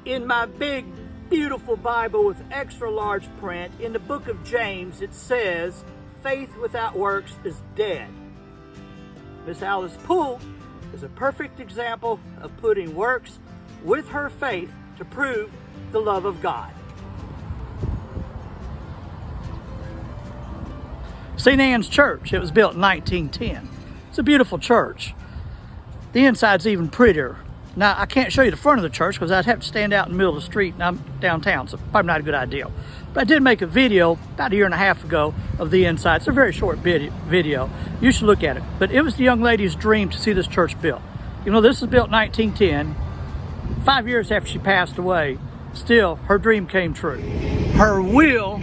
In my big, beautiful Bible with extra large print, in the book of James, it says, faith without works is dead. Miss Alice Poole is a perfect example of putting works with her faith to prove the love of God. St. Anne's Church, it was built in 1910. It's a beautiful church. The inside's even prettier. Now, I can't show you the front of the church because I'd have to stand out in the middle of the street and I'm downtown, so probably not a good idea. But I did make a video about a year and a half ago of the inside. It's a very short video. You should look at it. But it was the young lady's dream to see this church built. You know, this was built in 1910. 5 years after she passed away, still, her dream came true. Her will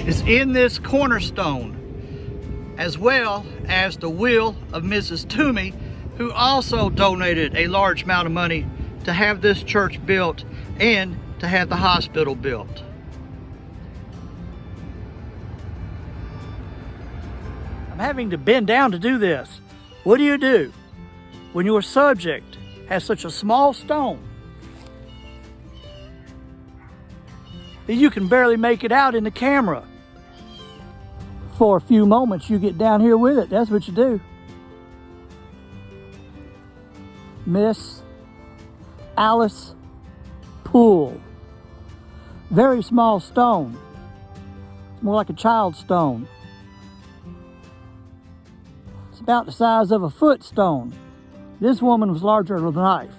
is in this cornerstone, as well as the will of Mrs. Toomey, who also donated a large amount of money to have this church built and to have the hospital built. I'm having to bend down to do this. What do you do when your subject has such a small stone that you can barely make it out in the camera? For a few moments, you get down here with it. That's what you do. Miss Alice Poole. Very small stone. It's more like a child's stone. It's about the size of a foot stone. This woman was larger than life.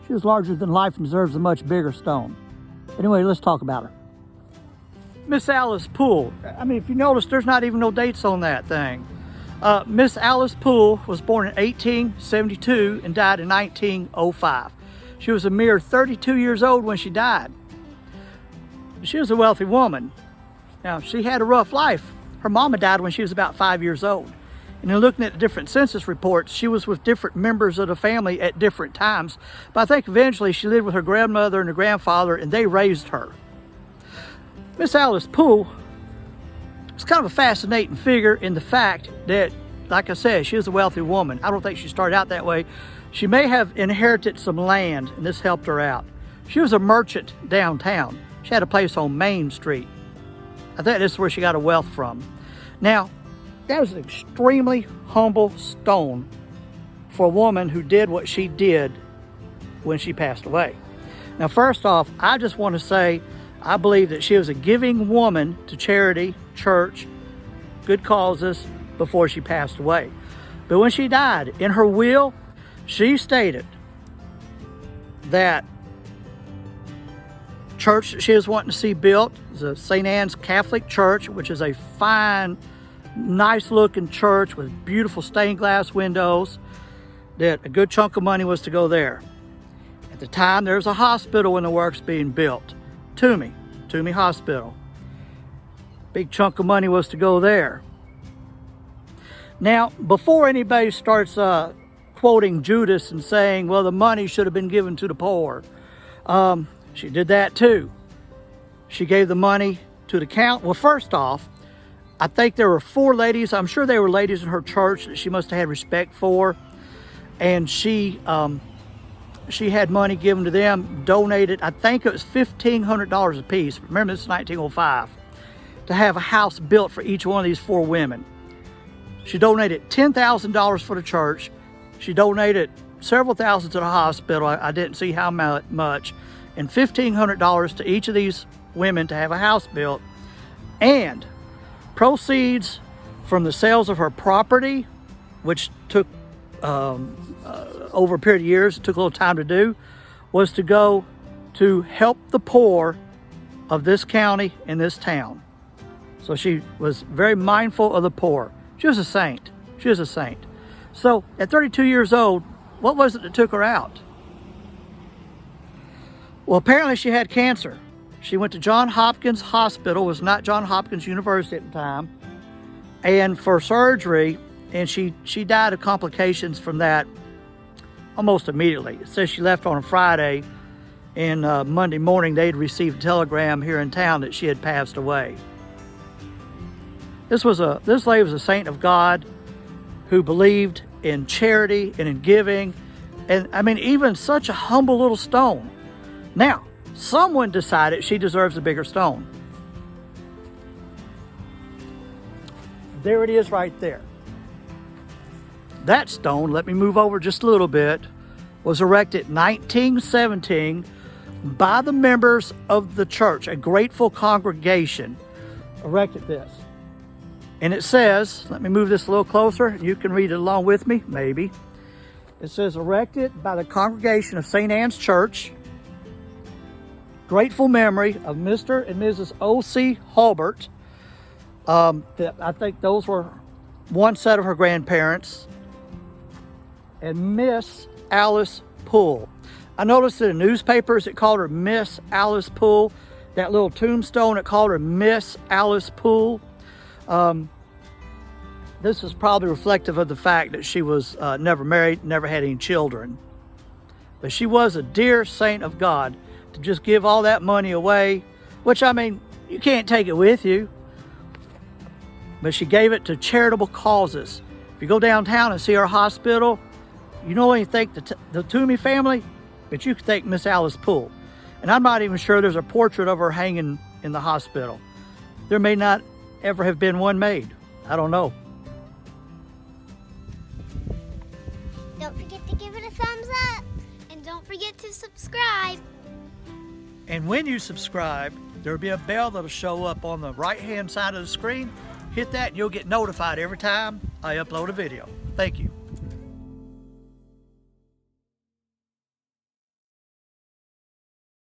She was larger than life and deserves a much bigger stone. Anyway, let's talk about her. Miss Alice Poole. I mean, if you notice, there's not even no dates on that thing. Miss Alice Poole was born in 1872 and died in 1905. She was a mere 32 years old when she died. She was a wealthy woman. Now, she had a rough life. Her mama died when she was about 5 years old. And in looking at the different census reports, she was with different members of the family at different times. But I think eventually she lived with her grandmother and her grandfather, and they raised her. Miss Alice Poole was kind of a fascinating figure in the fact that, like I said, she was a wealthy woman. I don't think she started out that way. She may have inherited some land, and this helped her out. She was a merchant downtown. She had a place on Main Street. I think this is where she got her wealth from. Now, that was an extremely humble stone for a woman who did what she did when she passed away. Now, first off, I just want to say I believe that she was a giving woman to charity, church, good causes before she passed away. But when she died, in her will, she stated that church that she was wanting to see built is a St. Anne's Catholic Church, which is a fine, nice looking church with beautiful stained glass windows, that a good chunk of money was to go there. At the time, there's a hospital in the works being built. Toomey Hospital. Big chunk of money was to go there. Now, before anybody starts quoting Judas and saying, well, the money should have been given to the poor, she did that too. She gave the money to the count. Well, first off, I think there were 4 ladies. I'm sure they were ladies in her church that she must have had respect for. And she had money given to them, donated, I think it was $1,500 a piece. Remember, this is 1905, to have a house built for each one of these 4 women. She donated $10,000 for the church. She donated several thousand to the hospital. I didn't see how much. And $1,500 to each of these women to have a house built. And proceeds from the sales of her property, which took over a period of years, it took a little time to do, was to go to help the poor of this county and this town. So she was very mindful of the poor. She was a saint. She was a saint. So at 32 years old, what was it that took her out? Well, apparently she had cancer. She went to Johns Hopkins Hospital. It was not Johns Hopkins University at the time, and for surgery. And she died of complications from that almost immediately. It says she left on a Friday, and Monday morning they'd received a telegram here in town that she had passed away. This lady was a saint of God who believed in charity and in giving. And I mean, even such a humble little stone. Now, someone decided she deserves a bigger stone. There it is right there. That stone, let me move over just a little bit, was erected in 1917 by the members of the church. A grateful congregation erected this. And it says, let me move this a little closer. You can read it along with me, maybe. It says, erected by the congregation of St. Anne's Church. Grateful memory of Mr. and Mrs. O.C. Hulbert. I think those were one set of her grandparents. And Miss Alice Poole. I noticed in the newspapers it called her Miss Alice Poole. That little tombstone, it called her Miss Alice Poole. This is probably reflective of the fact that she was never married, never had any children. But she was a dear saint of God to just give all that money away, which, I mean, you can't take it with you. But she gave it to charitable causes. If you go downtown and see our hospital, you not only think the Toomey family, but you can thank Miss Alice Poole. And I'm not even sure there's a portrait of her hanging in the hospital. There may not ever have been one made. I don't know. Don't forget to give it a thumbs up. And don't forget to subscribe. And when you subscribe, there'll be a bell that'll show up on the right-hand side of the screen. Hit that and you'll get notified every time I upload a video.